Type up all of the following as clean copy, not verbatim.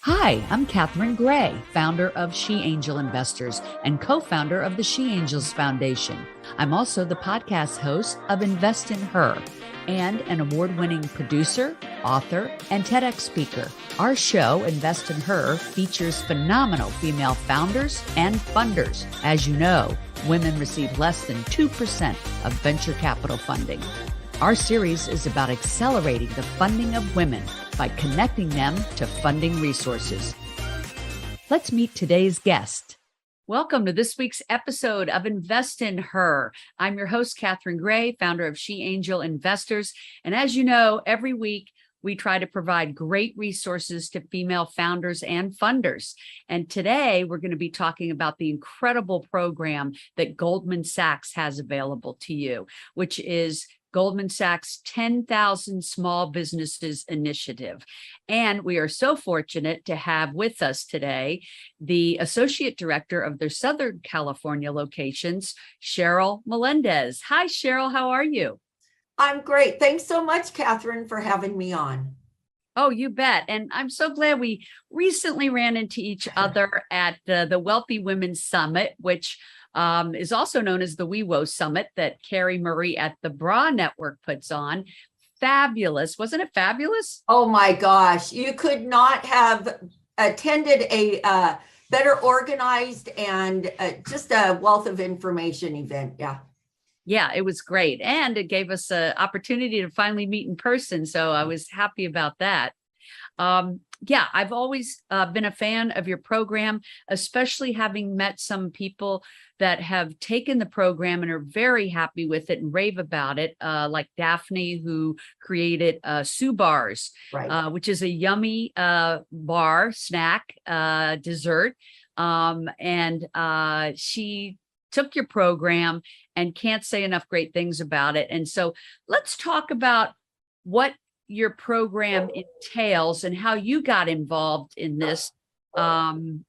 Hi, I'm Catherine Gray, founder of She Angel Investors and co-founder of the She Angels Foundation. I'm also the podcast host of Invest in Her and an award-winning producer, author, and TEDx speaker. Our show, Invest in Her, features phenomenal female founders and funders. As you know, women receive less than 2% of venture capital funding. Our series is about accelerating the funding of women by connecting them to funding resources. Let's meet today's guest. Welcome to this week's episode of Invest in Her. I'm your host, Catherine Gray, founder of She Angel Investors. And as you know, every week we try to provide great resources to female founders and funders. And today we're going to be talking about the incredible program that Goldman Sachs has available to you, which is Goldman Sachs 10,000 Small Businesses Initiative. And we are so fortunate to have with us today the Associate Director of their Southern California locations, Cheryl Melendez. Hi, Cheryl, how are you? I'm great. Thanks so much, Catherine, for having me on. Oh, you bet. And I'm so glad we recently ran into each other at the Wealthy Women's Summit, which is also known as the WeWo Summit that Carrie Murray at the Bra Network puts on. Fabulous. Wasn't it fabulous? Oh my gosh. You could not have attended a better organized and just a wealth of information event. Yeah. Yeah, it was great. And it gave us an opportunity to finally meet in person. So I was happy about that. Yeah, I've always been a fan of your program, especially having met some people that have taken the program and are very happy with it and rave about it, like Daphne, who created Sue Bars, Right. which is a yummy bar, snack, dessert. And she took your program and can't say enough great things about it. And so let's talk about what your program entails and how you got involved in this, as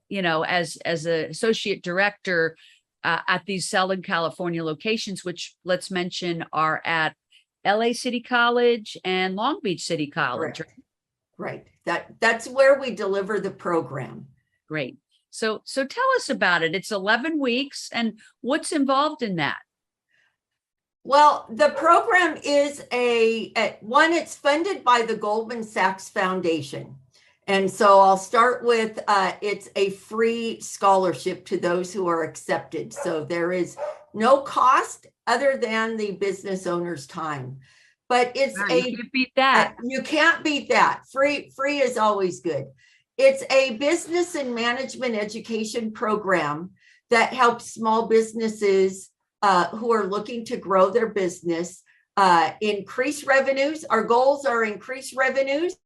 an associate director at these Southern California locations, which let's mention are at LA City College and Long Beach City College. Right. That's where we deliver the program. Great. So tell us about it. It's 11 weeks and what's involved in that? Well, the program is it's funded by the Goldman Sachs Foundation. And so I'll start with, it's a free scholarship to those who are accepted. So there is no cost other than the business owner's time. But it's you can't beat that. You can't beat that. Free is always good. It's a business and management education program that helps small businesses who are looking to grow their business, increase revenues. Our goals are increase revenues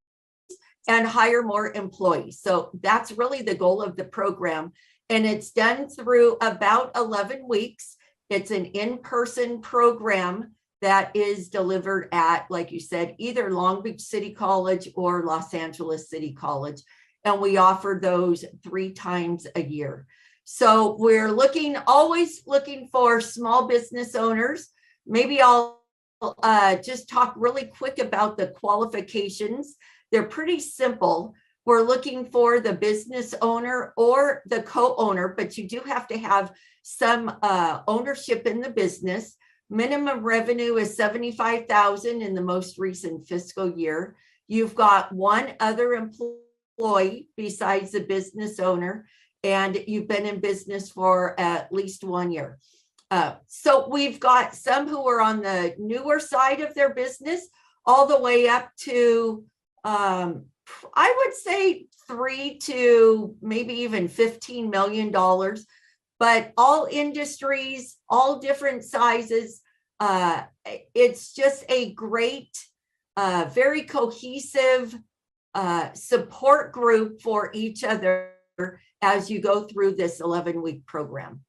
and hire more employees. So that's really the goal of the program. And it's done through about 11 weeks. It's an in-person program that is delivered at, like you said, either Long Beach City College or Los Angeles City College. And we offer those 3 times a year. So we're always looking for small business owners. Maybe I'll just talk really quick about the qualifications. They're pretty simple. We're looking for the business owner or the co-owner, but you do have to have some ownership in the business. Minimum revenue is $75,000 in the most recent fiscal year. You've got one other employee besides the business owner, and you've been in business for at least 1 year. So we've got some who are on the newer side of their business, all the way up to, I would say, $3 to maybe even $15 million, but all industries, all different sizes. It's just a great, very cohesive support group for each other as you go through this 11-week program.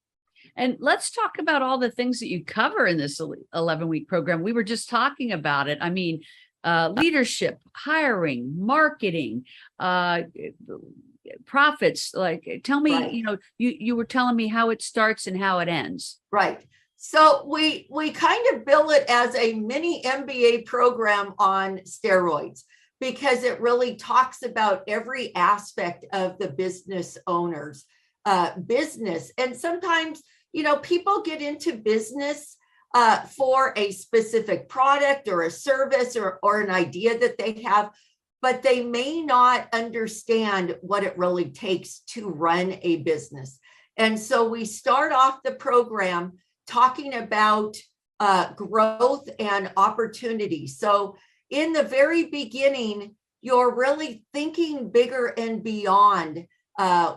And let's talk about all the things that you cover in this 11-week program. We were just talking about it. I mean, leadership, hiring, marketing, profits. Like, tell me, Right. You were telling me how it starts and how it ends. Right. So we kind of bill it as a mini MBA program on steroids. because it really talks about every aspect of the business owner's business. And sometimes, people get into business for a specific product or a service or an idea that they have, but they may not understand what it really takes to run a business. And so we start off the program talking about growth and opportunity. So in the very beginning, you're really thinking bigger and beyond.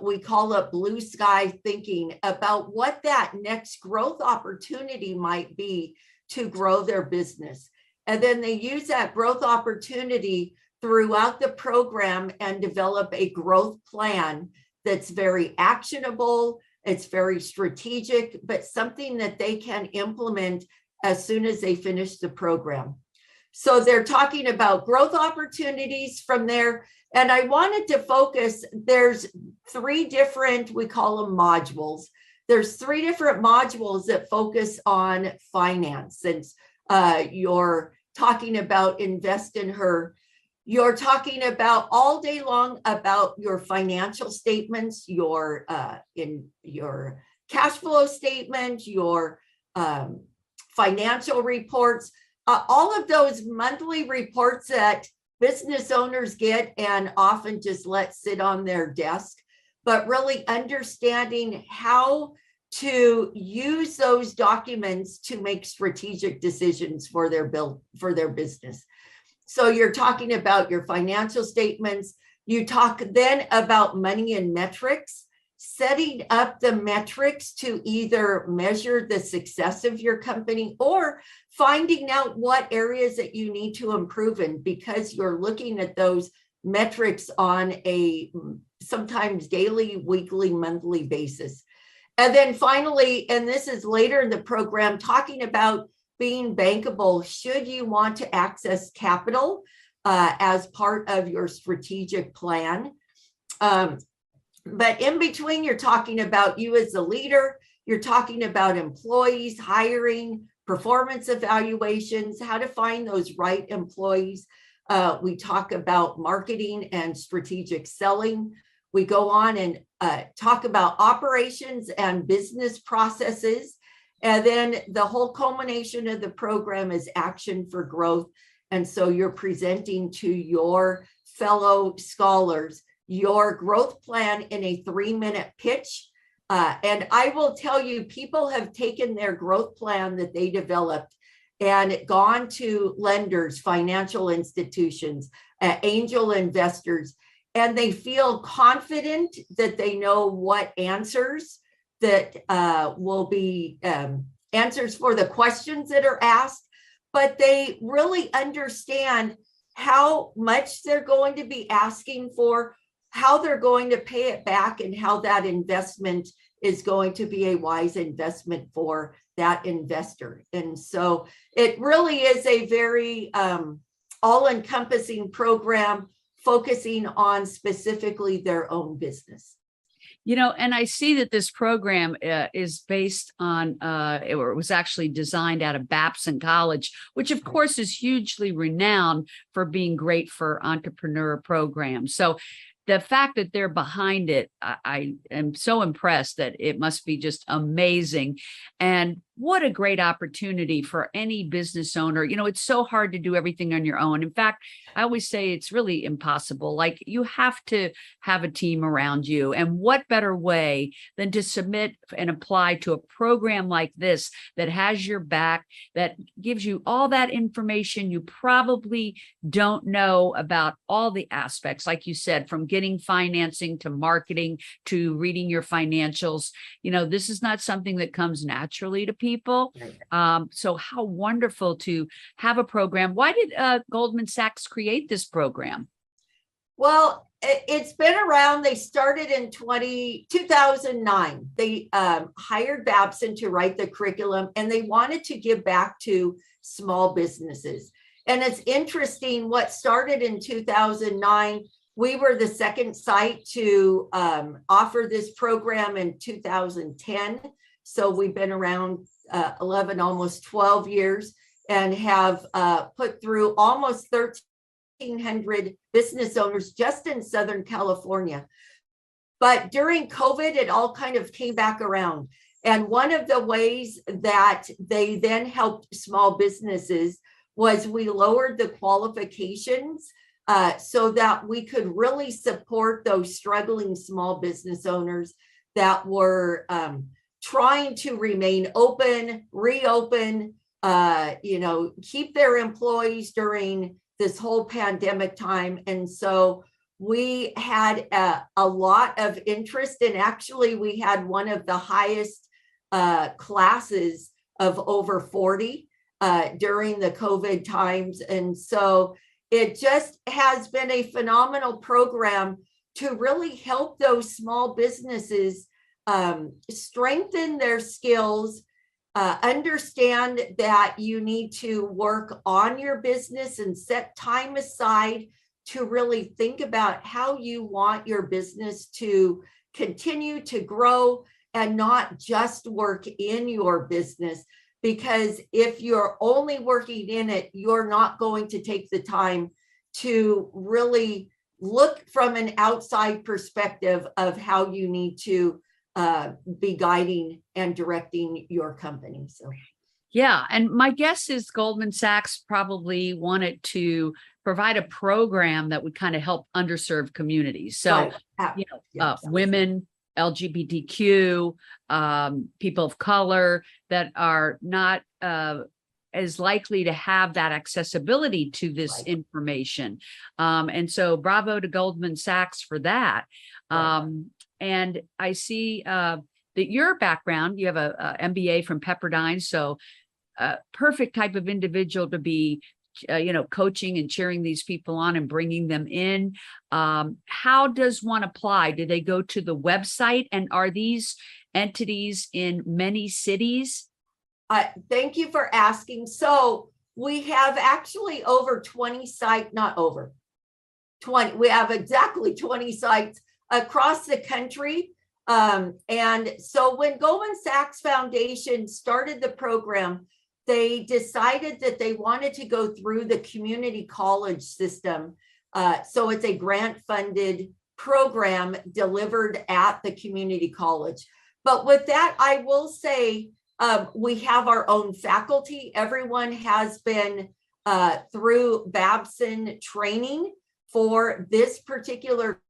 We call it blue sky thinking about what that next growth opportunity might be to grow their business. And then they use that growth opportunity throughout the program and develop a growth plan that's very actionable, it's very strategic, but something that they can implement as soon as they finish the program. So they're talking about growth opportunities from there. And I wanted to focus, there's 3 different, we call them modules. There's 3 different modules that focus on finance. And you're talking about Invest in Her. You're talking about all day long about your financial statements, your cash flow statement, your financial reports, all of those monthly reports that business owners get and often just let sit on their desk, but really understanding how to use those documents to make strategic decisions for their business. So you're talking about your financial statements. You talk then about money and metrics, setting up the metrics to either measure the success of your company or finding out what areas that you need to improve in, because you're looking at those metrics on a sometimes daily, weekly, monthly basis. And then finally, and this is later in the program, talking about being bankable should you want to access capital as part of your strategic plan. But in between, you're talking about you as a leader, you're talking about employees, hiring, performance evaluations, how to find those right employees. We talk about marketing and strategic selling. We go on and talk about operations and business processes. And then the whole culmination of the program is action for growth. And so you're presenting to your fellow scholars your growth plan in a 3-minute pitch. And I will tell you, people have taken their growth plan that they developed and gone to lenders, financial institutions, angel investors, and they feel confident that they know what answers that will be answers for the questions that are asked, but they really understand how much they're going to be asking for, how they're going to pay it back, and how that investment is going to be a wise investment for that investor. And so it really is a very all-encompassing program focusing on specifically their own business. And I see that this program is based on, it was actually designed out of Babson College, which of course is hugely renowned for being great for entrepreneur programs. So the fact that they're behind it, I am so impressed that it must be just amazing. And what a great opportunity for any business owner. It's so hard to do everything on your own. In fact, I always say it's really impossible. Like, you have to have a team around you. And what better way than to submit and apply to a program like this that has your back, that gives you all that information you probably don't know about all the aspects, like you said, from getting financing to marketing to reading your financials. This is not something that comes naturally to people. So how wonderful to have a program. Why did Goldman Sachs create this program? Well, it's been around. They started in 2009. They hired Babson to write the curriculum, and they wanted to give back to small businesses. And it's interesting, what started in 2009, we were the second site to offer this program in 2010. So we've been around 11, almost 12 years, and have put through almost 1,600 business owners just in Southern California. But during COVID, it all kind of came back around. And one of the ways that they then helped small businesses was we lowered the qualifications so that we could really support those struggling small business owners that were trying to remain open, reopen, keep their employees during this whole pandemic time. And so we had a lot of interest, and actually we had one of the highest classes of over 40 during the COVID times. And so it just has been a phenomenal program to really help those small businesses strengthen their skills, understand that you need to work on your business and set time aside to really think about how you want your business to continue to grow and not just work in your business. Because if you're only working in it, you're not going to take the time to really look from an outside perspective of how you need to be guiding and directing your company. So, yeah. And my guess is Goldman Sachs probably wanted to provide a program that would kind of help underserved communities. So, right. Women, LGBTQ, people of color that are not as likely to have that accessibility to this Right. information. And so bravo to Goldman Sachs for that. Right. And I see that your background, you have a MBA from Pepperdine, so perfect type of individual to be coaching and cheering these people on and bringing them in. How does one apply? Do they go to the website, and are these entities in many cities? Thank you for asking. So we have actually over 20 sites, not over 20, we have exactly 20 sites across the country. And so when Goldman Sachs Foundation started the program, they decided that they wanted to go through the community college system. So it's a grant funded program delivered at the community college. But with that, I will say we have our own faculty. Everyone has been through Babson training for this particular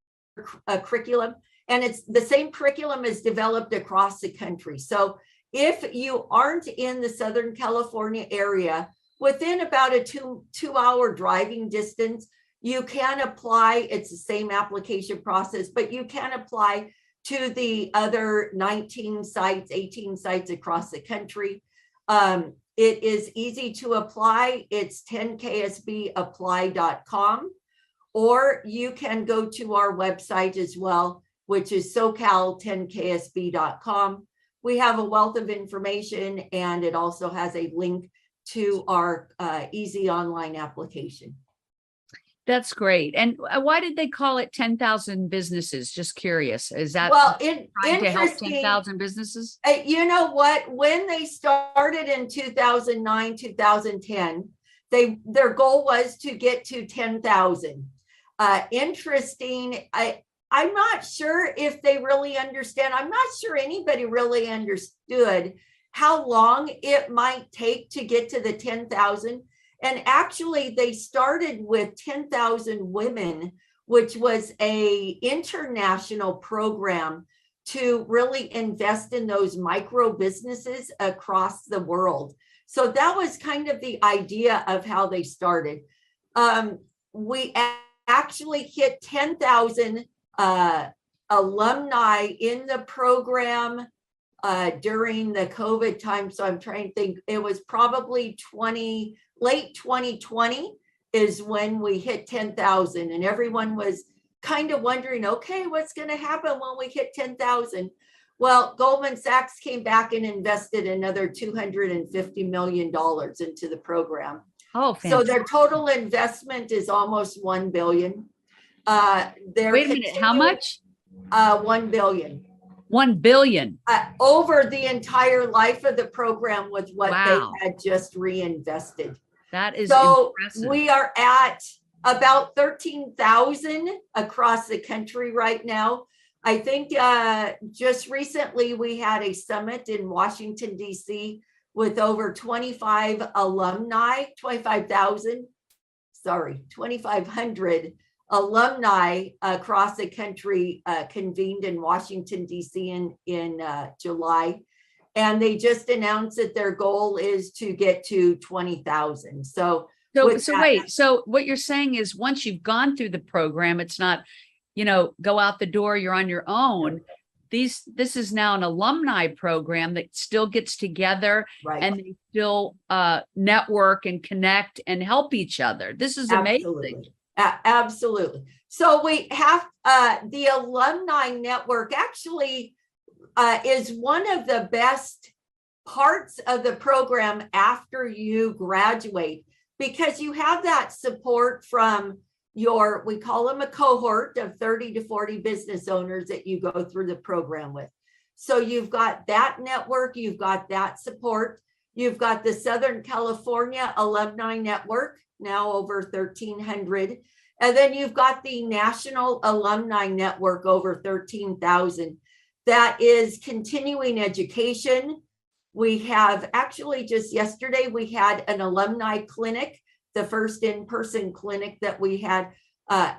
curriculum. And it's the same curriculum is developed across the country. So if you aren't in the Southern California area, within about a two-hour driving distance, you can apply. It's the same application process, but you can apply to the other 19 sites, 18 sites across the country. It is easy to apply. It's 10ksbapply.com, or you can go to our website as well, which is socal10ksb.com. We have a wealth of information, and it also has a link to our easy online application. That's great. And why did they call it 10,000 businesses? Just curious. Is that trying to help 10,000 businesses? You know what? When they started in 2009, 2010, their goal was to get to 10,000. Interesting. I'm not sure if they really understand. I'm not sure anybody really understood how long it might take to get to the 10,000. And actually, they started with 10,000 women, which was an international program to really invest in those micro businesses across the world. So that was kind of the idea of how they started. We actually hit 10,000 alumni in the program during the COVID time. So I'm trying to think, it was probably late 2020 is when we hit 10,000, and everyone was kind of wondering, okay, what's going to happen when we hit 10,000? Well, Goldman Sachs came back and invested another $250 million into the program. Oh, fantastic. So their total investment is almost $1 billion. Wait a minute, how much? $1 billion. 1 billion. Over the entire life of the program with what Wow. they had just reinvested. That is so impressive. We are at About 13,000 across the country right now. I think just recently we had a summit in Washington, D.C. with over 25 alumni, 2,500 alumni across the country convened in Washington, D.C. in July. And they just announced that their goal is to get to 20,000. So wait, so what you're saying is once you've gone through the program, it's not, go out the door, you're on your own. This is now an alumni program that still gets together, right, and they still network and connect and help each other. This is amazing. Absolutely. So we have the alumni network actually is one of the best parts of the program after you graduate, because you have that support from we call them a cohort of 30 to 40 business owners that you go through the program with. So you've got that network, you've got that support, you've got the Southern California Alumni Network, now over 1,300. And then you've got the National Alumni Network, over 13,000. That is continuing education. We have actually just yesterday, we had an alumni clinic, the first in-person clinic that we had.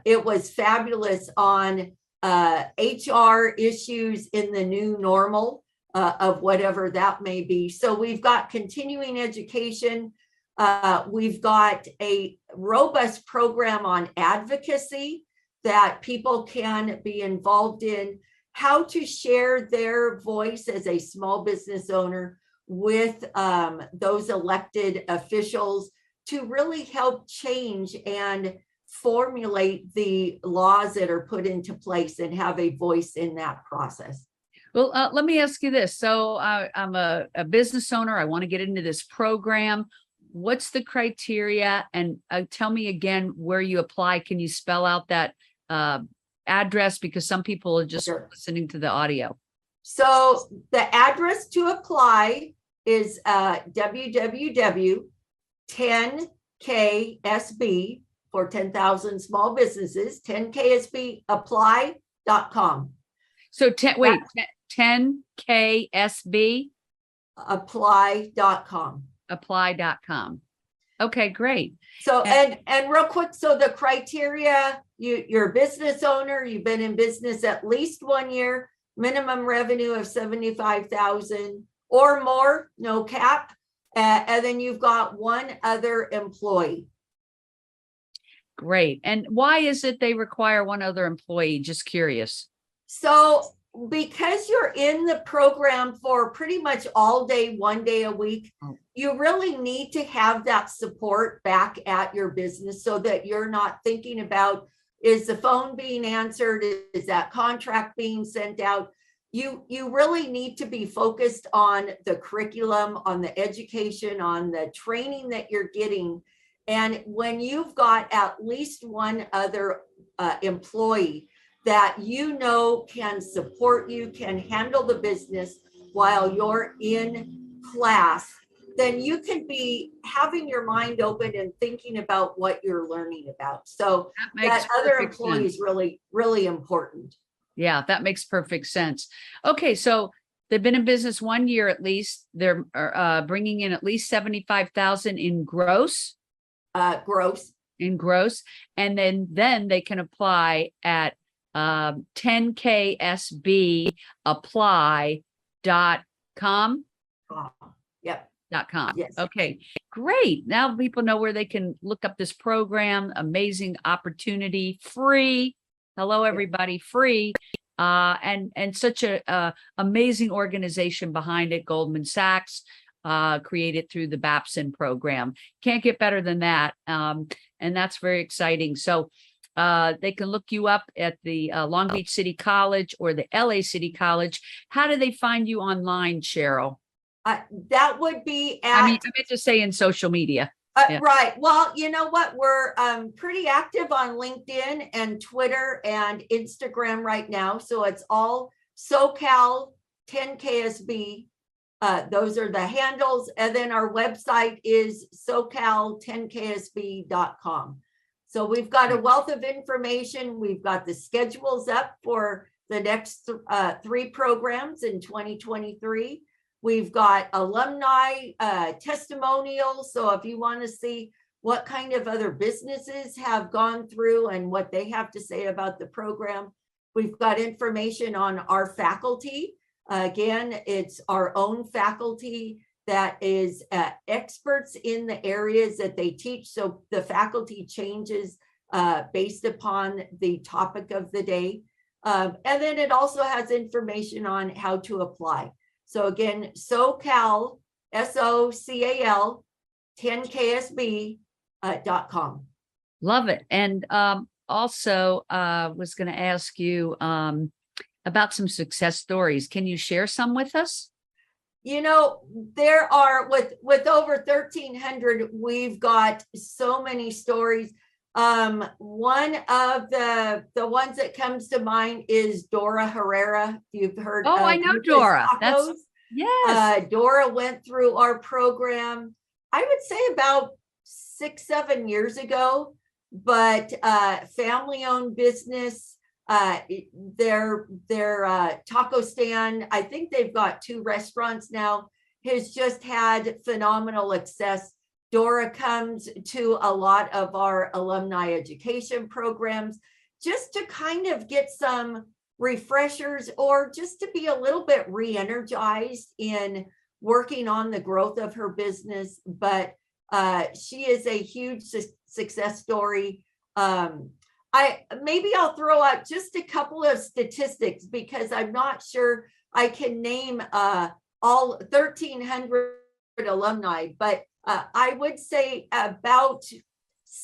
It was fabulous on HR issues in the new normal of whatever that may be. So we've got continuing education. We've got a robust program on advocacy that people can be involved in, how to share their voice as a small business owner with those elected officials to really help change and formulate the laws that are put into place and have a voice in that process. Well, let me ask you this. So I'm a business owner. I want to get into this program. What's the criteria? And tell me again where you apply. Can you spell out that address? Because some people are just listening to the audio. So the address to apply is www.10ksb for 10,000 small businesses, 10ksbapply.com. So 10ksb apply.com. Apply.com. Okay, great. So and real quick, so the criteria, you're a business owner, you've been in business at least 1 year, minimum revenue of 75,000 or more, no cap, and then you've got one other employee. Great. And why is it they require one other employee? Just curious. So because you're in the program for pretty much all day, 1 day a week, you really need to have that support back at your business so that you're not thinking about, is the phone being answered? Is that contract being sent out? You really need to be focused on the curriculum, on the education, on the training that you're getting. And when you've got at least one other employee that can support you, can handle the business while you're in class, then you can be having your mind open and thinking about what you're learning about. So that other employee is really, really important. Yeah, that makes perfect sense. Okay, so they've been in business 1 year at least. They're bringing in at least 75,000 in gross. In gross, and then they can apply at 10ksbapply.com. Yep. .com. Yes. Okay, great. Now people know where they can look up this program. Amazing opportunity, free. Hello, everybody, free. And such a amazing organization behind it, Goldman Sachs, created through the Babson program. Can't get better than that. And that's very exciting. So they can look you up at the Long Beach City College or the LA City College. How do they find you online, Cheryl? That would be at, I meant to say in social media. Yeah. Right. Well, you know what? We're pretty active on LinkedIn and Twitter and Instagram right now. So it's all SoCal 10KSB. Those are the handles. And then our website is SoCal10ksb.com. So we've got a wealth of information. We've got the schedules up for the next 3 programs in 2023. We've got alumni testimonials. So if you want to see what kind of other businesses have gone through and what they have to say about the program, we've got information on our faculty. Again, it's our own faculty that is experts in the areas that they teach. So the faculty changes based upon the topic of the day. And then it also has information on how to apply. So again, SoCal, SOCAL, 10KSB.com. Love it. And also was going to ask you about some success stories. Can you share some with us? You know, there are with over 1,300, we've got so many stories. One of the ones that comes to mind is Dora Herrera. If you've heard. Oh, I know Dora. Tacos. Yes. Dora went through our program, I would say about 6-7 years ago, but family-owned business. Their taco stand, I think they've got 2 restaurants now, has just had phenomenal success. Dora comes to a lot of our alumni education programs just to kind of get some refreshers or just to be a little bit re-energized in working on the growth of her business. But she is a huge success story. I'll throw out just a couple of statistics because I'm not sure I can name all 1,300 alumni, but I would say about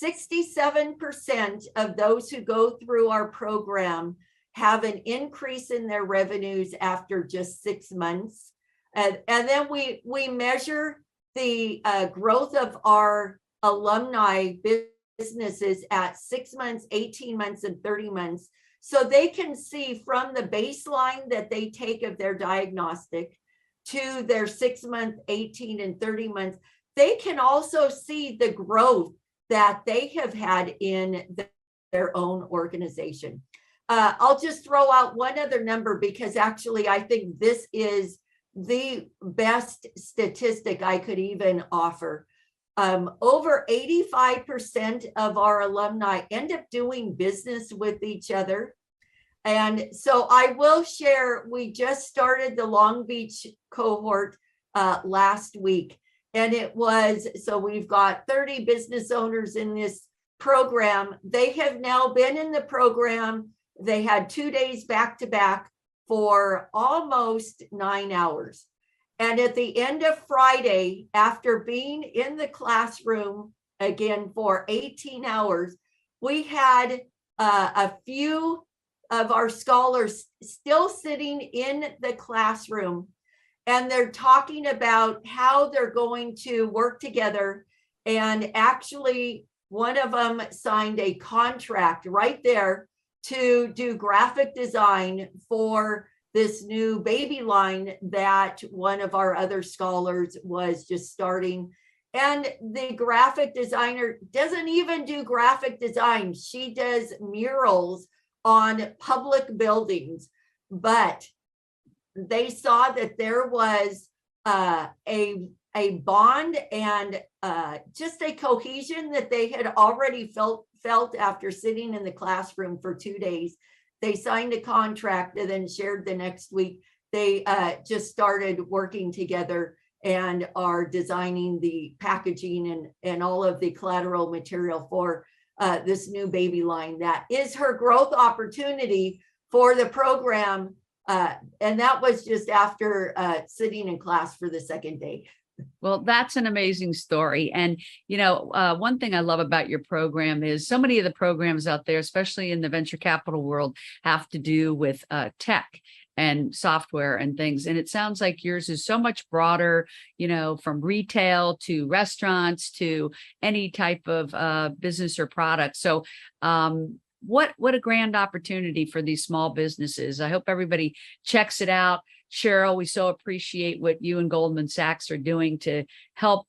67% of those who go through our program have an increase in their revenues after just 6 months. And then we measure the growth of our alumni businesses at 6 months, 18 months, and 30 months. So they can see from the baseline that they take of their diagnostic to their 6 month, 18, and 30 months. They can also see the growth that they have had in their own organization. I'll just throw out one other number because actually I think this is the best statistic I could even offer. Over 85% of our alumni end up doing business with each other. And so I will share, we just started the Long Beach cohort last week. And it was, so we've got 30 business owners in this program. They have now been in the program. They had 2 days back to back for almost 9 hours. And at the end of Friday, after being in the classroom again for 18 hours, we had a few of our scholars still sitting in the classroom, and they're talking about how they're going to work together. And actually, one of them signed a contract right there to do graphic design for this new baby line that one of our other scholars was just starting. And the graphic designer doesn't even do graphic design. She does murals on public buildings. But they saw that there was a bond and just a cohesion that they had already felt after sitting in the classroom for 2 days. They signed a contract and then shared the next week. They just started working together and are designing the packaging and all of the collateral material for this new baby line. That is her growth opportunity for the program. And that was just after sitting in class for the second day. Well, that's an amazing story. And, you know, one thing I love about your program is so many of the programs out there, especially in the venture capital world, have to do with tech and software and things. And it sounds like yours is so much broader, you know, from retail to restaurants to any type of business or product. So what a grand opportunity for these small businesses. I hope everybody checks it out. Cheryl, we so appreciate what you and Goldman Sachs are doing to help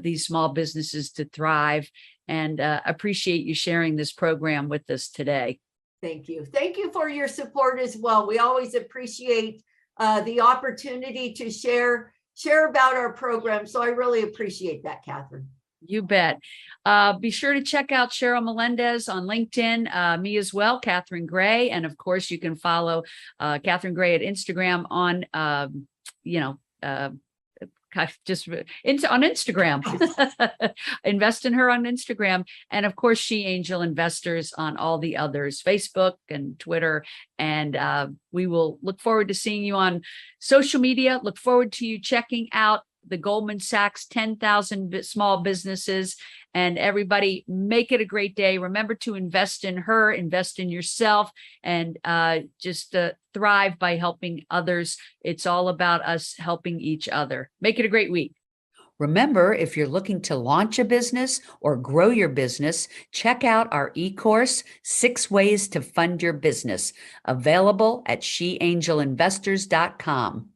these small businesses to thrive. and appreciate you sharing this program with us today. Thank you. Thank you for your support as well. We always appreciate the opportunity to share about our program. So I really appreciate that, Catherine. You bet. Be sure to check out Cheryl Melendez on LinkedIn, me as well, Catherine Gray. And of course, you can follow Catherine Gray at Instagram on, on Instagram. Invest in her on Instagram. And of course, She Angel Investors on all the others, Facebook and Twitter. And we will look forward to seeing you on social media. Look forward to you checking out the Goldman Sachs 10,000 small businesses. And everybody, make it a great day. Remember to invest in her, invest in yourself, and just thrive by helping others. It's all about us helping each other. Make it a great week. Remember, if you're looking to launch a business or grow your business, check out our e-course, 6 Ways to Fund Your Business, available at sheangelinvestors.com.